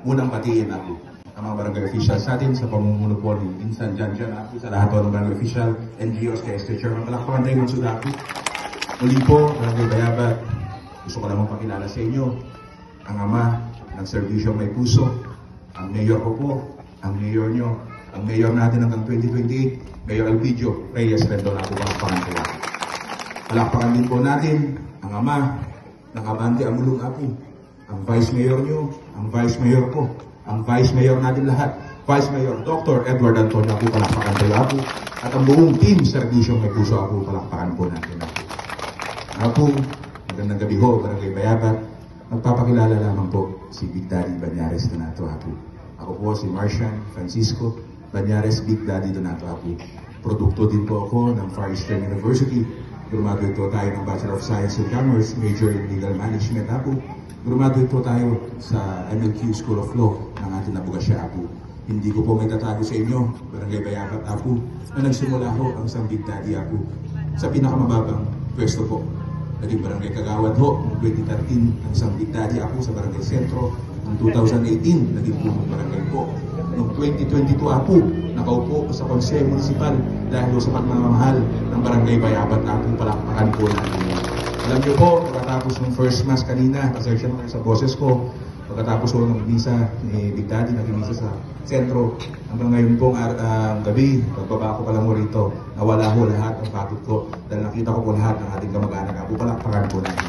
Munang batiin ako ang mga barangay officials natin sa pamumuno po ni Insan Jan ako sa lahat ng barangay official, NGOs, kay ST Chairman. Palakpakan tayo ng Sudaku. Muli po, Barangay Bayabat, gusto ko namang pakilala sa inyo ang ama ng servisyo may puso, ang mayor ko po, ang mayor nyo, ang mayor natin hanggang 2028, Mayor Elpidio Reyes Rendon ako palakpakan po. Palakpakan din po natin ang ama ng Abante Amulong Apo, ang vice mayor nyo, ang vice mayor ko, ang vice mayor natin lahat, Vice Mayor Dr. Edward Antonio ako, palakpakan tayo ako, at ang buong team servisyo may puso ako, palakpakan po natin ako. Ako, magandang gabi ho, Barangay Bayabat. Magpapakilala lamang po si Big Daddy Banyares Donato ako. Ako po si Marcian Francisco Banyares Big Daddy Donato ako. Produkto din po ako ng Far Eastern University. Graduate po tayo ng Bachelor of Science in Commerce, major in Legal Management ako. Graduate po tayo sa MLQ School of Law ng ating Abugasya ako. Hindi ko po may tatago sa inyo, Barangay Bayabat ako, na nagsimula ho ang isang Big Daddy ako sa pinakamababang pwesto po. Naging Barangay Kagawad ho noong 2013, ang isang Big Daddy ako sa Barangay Sentro. Noong 2018, naging punong barangay po. Noong 2022 ako, nakaupo sa Konseho Municipal dahil sa pagmamahal ng Barangay Bayabat ako, palakpakan po natin. Alam niyo po, pagkatapos ng first mass kanina, pasensya naman sa boses ko, pagkatapos ko ng misa ni Big Daddy, naging misa sa sentro, hanggang ngayon pong gabi, pagbaba ko pa lang mo rito, nawala ho lahat ng pagod ko dahil nakita ko po lahat ng ating kamag-anak ako, palakpakan po natin.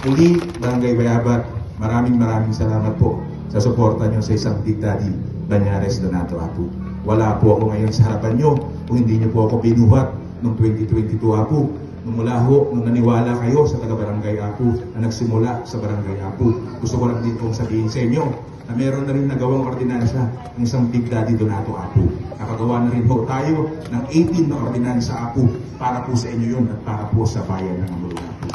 Muli, Barangay Bayabat, maraming salamat po sa suporta nyo sa isang Big Daddy Banyares Donato ako. Wala po ako ngayon sa harapan nyo kung hindi nyo po ako binuhat noong 2022 ako. Nung mula ho, nung naniwala kayo sa taga-barangay ako na nagsimula sa barangay ako, gusto ko lang din pong sabihin sa inyo na meron na rin nagawang ordinansya ng isang Big Daddy Donato ako. Nakagawa na rin po tayo ng 18 na ordinansya ako para po sa inyo yun at para po sa bayan ng Amulong ako.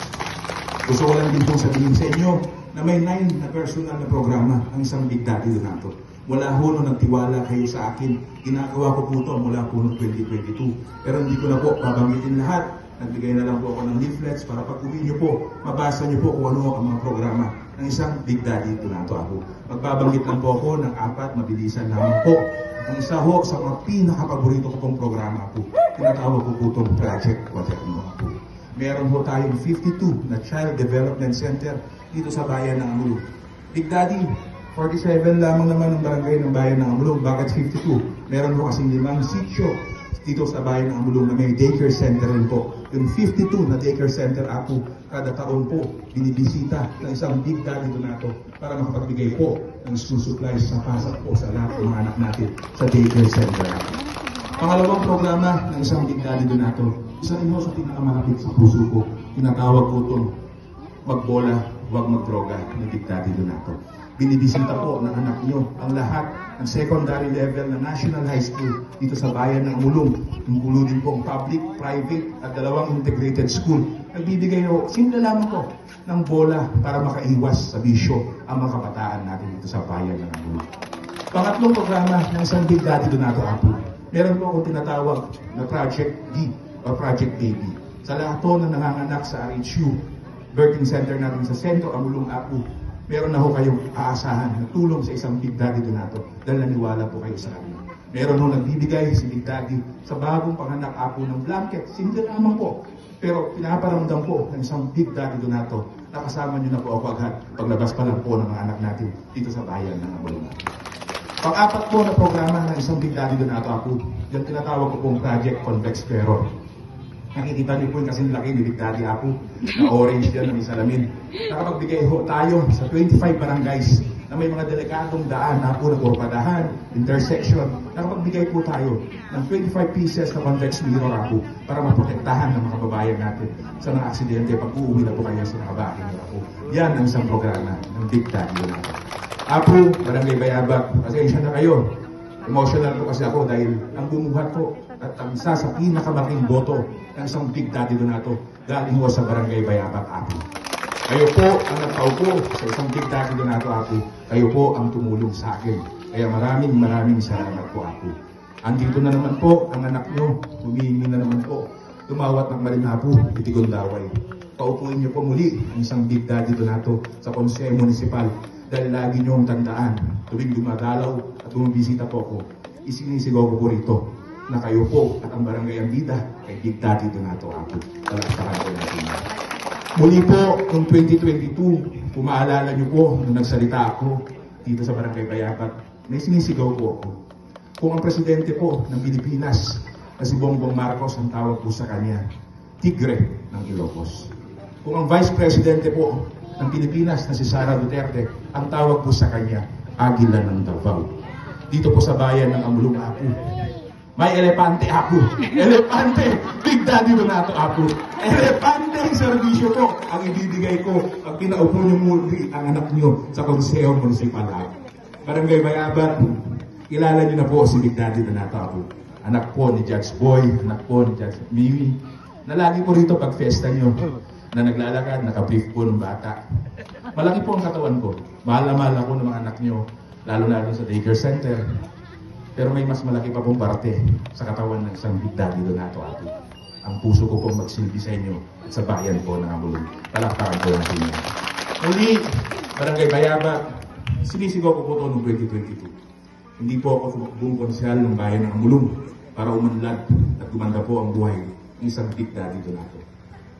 Gusto ko lang din pong sabihin sa inyo na may 9 na personal na programa ng isang Big Daddy Donato. Mula ho nung nagtiwala kayo sa akin, ginagawa ko po ito mula po noong 2022. Pero hindi ko na po babanggitin lahat. Nagbigay na lang po ako ng leaflets para pag uwi nyo po, mabasa nyo po kung ano ang mga programa ng isang Big Daddy Donato ako. Magbabanggit lang po ako ng 4, mabilisan lamang po. Ang isa ho sa mga pinakapaborito ko pong programa po, tinatawag ko po itong Project Quaterno po. Meron po tayong 52 na Child Development Center dito sa bayan ng Amulong. Big Daddy, 47 lamang naman ang barangay ng bayan ng Amulong. Bakit 52? Meron po kasing 5 sitio dito sa bayan ng Amulong na may daycare center rin po. Yung 52 na daycare center ako, kada taon po, binibisita ng isang Big Daddy Donato para makapagbigay po ng school supplies sa pasok po sa lahat ng mga anak natin sa daycare center ako. Pangalawang programa ng isang Big Daddy Donato, isa rin mo sa pinakamalapit sa puso ko, tinatawag ko itong magbola, huwag magdroga ng Big Daddy Donato. Binibisita po ng anak nyo ang lahat ng secondary level na National High School dito sa bayan ng Amulong. Tungkulo din po ang public, private at 2 integrated school. Nagbibigay po, simple lamang po, ng bola para makaiwas sa bisyo ang mga kabataan natin dito sa bayan ng Amulong. Pangatlong programa ng isang Big Daddy Donato ako, meron po akong tinatawag na Project D o Project Baby. Sa lahat po na nanganganak sa RHU, birthing center natin sa Sentro Amulong ako, meron na ho kayong aasahan na tulong sa isang Big Daddy Donato dahil naniwala po kayo sa amin. Meron ho nagbibigay si Big Daddy sa bagong panganak ako ng blanket. Simple lamang po. Pero pinaparamdam po ng isang Big Daddy Donato na kasama nyo na po ako agad paglabas pa lang po ng mga anak natin dito sa bayan ng Amulong. Pang-apat po na programa ng isang Big Daddy Donato ako, yung tinatawag ko pong Project Convex Pero. Nakikita niyo po yung kasing laki ni Big Daddy ako, na orange yan na may salamin. Nakapagbigay ho tayo sa 25 barangays na may mga delikadong daan na po na porpadahan, intersection. Nakapagbigay po tayo ng 25 pieces na convex mirror ako para maprotektahan ng mga kababayan natin sa mga aksidente pag uuwi na po kayo sa nakabaking nila po. Yan ang isang programa ng Big Daddy Donato. Ako, Barangay Bayabat, pasensya na kayo. Emotional po kasi ako dahil ang bumuhat ko at ang isa sa pinakamalaking boto ng isang Big Daddy Donato galing ho sa Barangay Bayabat ako. Kayo po ang nagpaupo sa isang Big Daddy Donato ako. Kayo po ang tumulong sa akin. Kaya maraming salamat po ako. Andito na naman po ang anak nyo. Humihingi na naman po. Tumawat ng Marinapo, Itigon Daway. Paupuin niyo po muli ang isang Big Daddy Donato sa Konseho Municipal Dahil lagi niyong tandaan, tuwing dumadalaw at bumibisita po ako, isinisigaw ko po rito na kayo po at ang Barangay Ambida kay Big Daddy Donato Apo. Palakpakan po natin. Muli po, noong 2022, pumaalala niyo po nung nagsalita ako dito sa Barangay Bayabat, may sinisigaw po ako. Kung ang presidente po ng Pilipinas na si Bongbong Marcos ang tawag po sa kanya, Tigre ng Ilocos. Kung ang Vice Presidente po ng Pilipinas na si Sara Duterte, ang tawag po sa kanya, Agila ng Davao. Dito po sa bayan ng Amulong Apo, may elepante Apo. Elepante, Big Daddy Donato Apo. Elepante ang serbisyo po ang ibibigay ko pag pinaupo niyo muli ang anak niyo sa Consejo Municipal Apo. Barangay Bayabat, kilala niyo na po si Big Daddy Donato Apo. Anak po ni Judge Boy, anak po ni Judge Mimi, na lagi po rito pag fiesta niyo, na naglalakad, nakabrief po ng bata. Malaki po ang katawan ko. Mahal na mahal ako ng mga anak niyo, lalo na sa daycare center. Pero may mas malaki pa pong parte sa katawan ng isang Big Daddy Donato Apo. Ang puso ko pong magsilbi sa inyo at sa bayan po ng Amulong. Palakpakan po natin niyo. Muli, Barangay Bayabat, sinisigaw ko po ito noong 2022. Hindi po ako buong konsyal ng bayan ng Amulong para umanlad at gumanda po ang buhay ng isang Big Daddy Donato.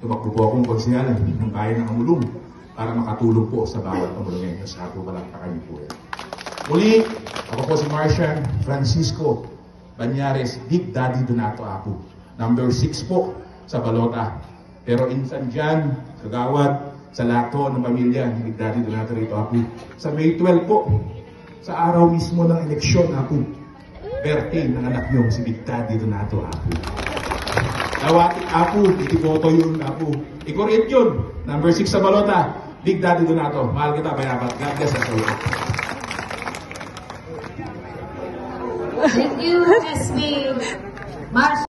Tumakbo po akong konsyal ng bayan ng Amulong para makatulong po sa bawat Amulongenyo. Sa ako palakpakan niyo po yan. Muli, ako po si Marcian Francisco Banyares, Big Daddy Donato Apo. Number 6 po sa balota. Pero insan dyan, kagawad, sa lato ng pamilya ni Big Daddy Donato rito Apo. Sa May 12 po, sa araw mismo ng eleksyon Apo, birthday ng anak niyo si Big Daddy Donato Apo. Nawati Apo, itiboto yun Apo. Ikurit yun. Number 6 sa balota, Big Daddy Donato. Mahal kita, Bayabat. God bless us all. Thank you, SB Marsh.